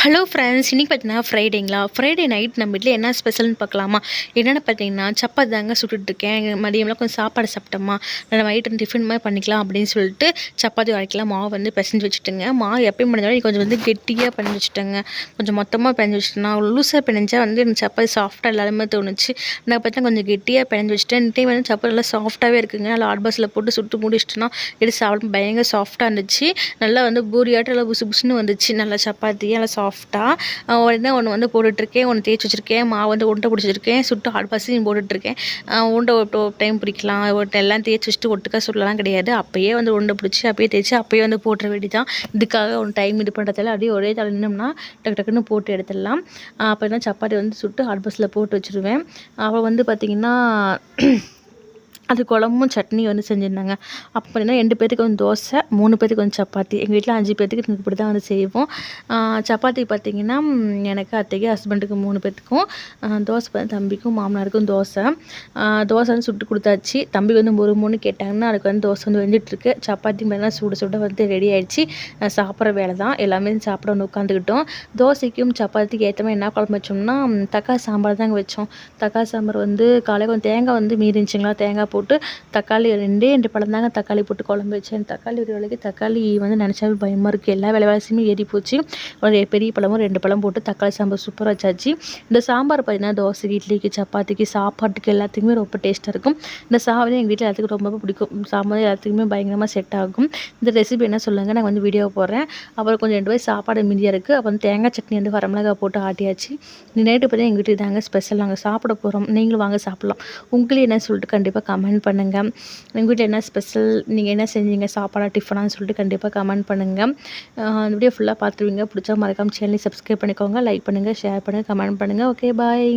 Hello friends, இன்றைக்கி பார்த்தீங்கன்னா ஃப்ரைடேங்களா. Friday night நம்ம வீட்டில் என்ன ஸ்பெஷல்னு பார்க்கலாமா. என்னென்னு பார்த்தீங்கன்னா சப்பாத்தி தாங்க சுட்டுட்ருக்கேன். மதியம்லாம் கொஞ்சம் சாப்பாடு சாப்பிட்டோமா, நம்ம நைட்டு டிஃபன் மாதிரி பண்ணிக்கலாம் அப்படின்னு சொல்லிட்டு சப்பாத்தி வரைக்கலாம் மாவு வந்து பிசைஞ்சு வச்சுட்டுங்க. மாவு எப்பயும் பண்ணாலும் கொஞ்சம் வந்து கெட்டியாக பிணைஞ்சு வச்சுட்டேங்க. கொஞ்சம் மொத்தமாக பிணைஞ்சு வச்சுட்டேன்னா லூஸாக பிணைஞ்சா வந்து எனக்கு சப்பாத்தி சாஃப்டாக எல்லாருமே தோணுச்சு. நான் பார்த்தா கொஞ்சம் கெட்டியாக பிணைஞ்சு வச்சுட்டேன். இந்த டைம் வந்து சப்பாத்தி நல்லா சாஃப்டாகவே இருக்குங்க. நல்லா ஹாட் பாக்ஸில் போட்டு சுட்டு முடிச்சிட்டோன்னா எடுத்து சாப்பிட பயங்கர சாஃப்டாக இருந்துச்சு. நல்லா வந்து பூரியாட்டம் நல்லா புசு புசுன்னு வந்துச்சு. நல்லா சப்பாத்தி நல்லா சாஃப்டாக உடனே ஒன்று வந்து போட்டுட்ருக்கேன். ஒன்று தேய்ச்சி வச்சுருக்கேன். மாவு வந்து உருண்டை பிடிச்சி வச்சுருக்கேன். சுட்டு ஹாட் பாக்ஸையும் போட்டுட்ருக்கேன். உருண்டை ஒரு டைம் பிடிக்கலாம், எல்லாம் தேய்ச்சி வச்சுட்டு ஒட்டுக்கா சுடலாம் கிடையாது. அப்போயே வந்து உருண்டை பிடிச்சி அப்போயே தேய்ச்சி அப்போயே வந்து போட்டுற வேண்டி தான். இதுக்காக ஒரு டைம் இது பண்ணுறதில்ல. அப்படியே ஒரே தலை நின்னோம்னா டக்கு டக்குன்னு போட்டு எடுத்துடலாம். அப்போ தான் சப்பாத்தி வந்து சுட்டு ஹாட் பாக்ஸில் போட்டு வச்சுருவேன். அப்புறம் வந்து பார்த்திங்கன்னா அது குழம்பும் சட்னி வந்து செஞ்சுருந்தாங்க. அப்போ பார்த்தீங்கன்னா 2 பேருக்கு வந்து தோசை, 3 பேருக்கு வந்து சப்பாத்தி. எங்கள் வீட்டில் 5 பேத்துக்கு இப்படி தான் வந்து செய்வோம். சப்பாத்தி பார்த்திங்கன்னா எனக்கு, அத்தைக்கு, ஹஸ்பண்டுக்கு 3 பேத்துக்கும். தோசை பார்த்திங்கன்னா தம்பிக்கும் மாமனாருக்கும் தோசை. தோசை வந்து சுட்டு கொடுத்தாச்சு. தம்பி வந்து முறுமுறுன்னு கேட்டாங்கன்னா அதுக்கு வந்து தோசை வந்து வெந்துட்டுருக்கு. சப்பாத்தி பார்த்தீங்கன்னா சுட சுட வந்து ரெடி ஆகிடுச்சு. சாப்பிட்ற வேலை தான். எல்லாமே சாப்பிட வந்து உட்காந்துக்கிட்டோம். தோசைக்கும் சப்பாத்திக்கு ஏற்ற மாதிரி என்ன குழம்பு வச்சோம்னா தக்காளி சாம்பார் தாங்க வச்சோம். தக்காளி சாம்பார் வந்து காலையில் கொஞ்சம் தேங்காய் வந்து மீறிச்சுங்களா, தேங்காய் போட்டு தக்காளி 2 பழம் தாங்க தக்காளி போட்டு குழம்பு வச்சேன். தக்காளி ஒரு வேலைக்கு தக்காளி வந்து நினச்சாவே பயமாக இருக்குது. எல்லா விலைவாசியுமே ஏறி போச்சு. ஒரு பெரிய பழமும் 2 பழம் போட்டு தக்காளி சாம்பார் சூப்பராக வச்சாச்சு. இந்த சாம்பார் பார்த்திங்கன்னா தோசைக்கு, இட்லிக்கு, சப்பாத்திக்கு, சாப்பாட்டுக்கு எல்லாத்துக்குமே ரொம்ப டேஸ்ட்டாக இருக்கும். இந்த சாம்பார் எங்கள் வீட்டில் எல்லாத்துக்கும் ரொம்ப பிடிக்கும். சாம்பார் எல்லாத்துக்குமே பயங்கரமாக செட் ஆகும். இந்த ரெசிபி என்ன சொல்லுங்கள், நான் வந்து வீடியோ போடுறேன். அப்புறம் கொஞ்சம் 2 சாப்பாடு மீதியாக இருக்குது. அப்புறம் வந்து தேங்காய் சட்னி வந்து வரமிளகா போட்டு ஆட்டியாச்சு. நைட்டு பார்த்தீங்கன்னா எங்கள் வீட்டுக்கு தாங்க ஸ்பெஷல். நாங்கள் சாப்பிட போகிறோம். நீங்களும் வாங்க சாப்பிட்லாம். உங்களுக்கு என்ன சொல்லிட்டு கண்டிப்பாக கமெண்ட் பண்ணுங்கள். எங்கள் வீட்டில் என்ன ஸ்பெஷல், நீங்கள் என்ன செஞ்சீங்க, சாப்பாடா டிஃபனான்னு சொல்லிட்டு கண்டிப்பாக கமெண்ட் பண்ணுங்கள். அந்த வீடியோ ஃபுல்லாக பார்த்துருவீங்க. பிடிச்சா மறக்காம சேனலை சப்ஸ்கிரைப் பண்ணிக்கோங்க. லைக் பண்ணுங்கள், ஷேர் பண்ணுங்கள், கமெண்ட் பண்ணுங்கள். ஓகே, பாய்.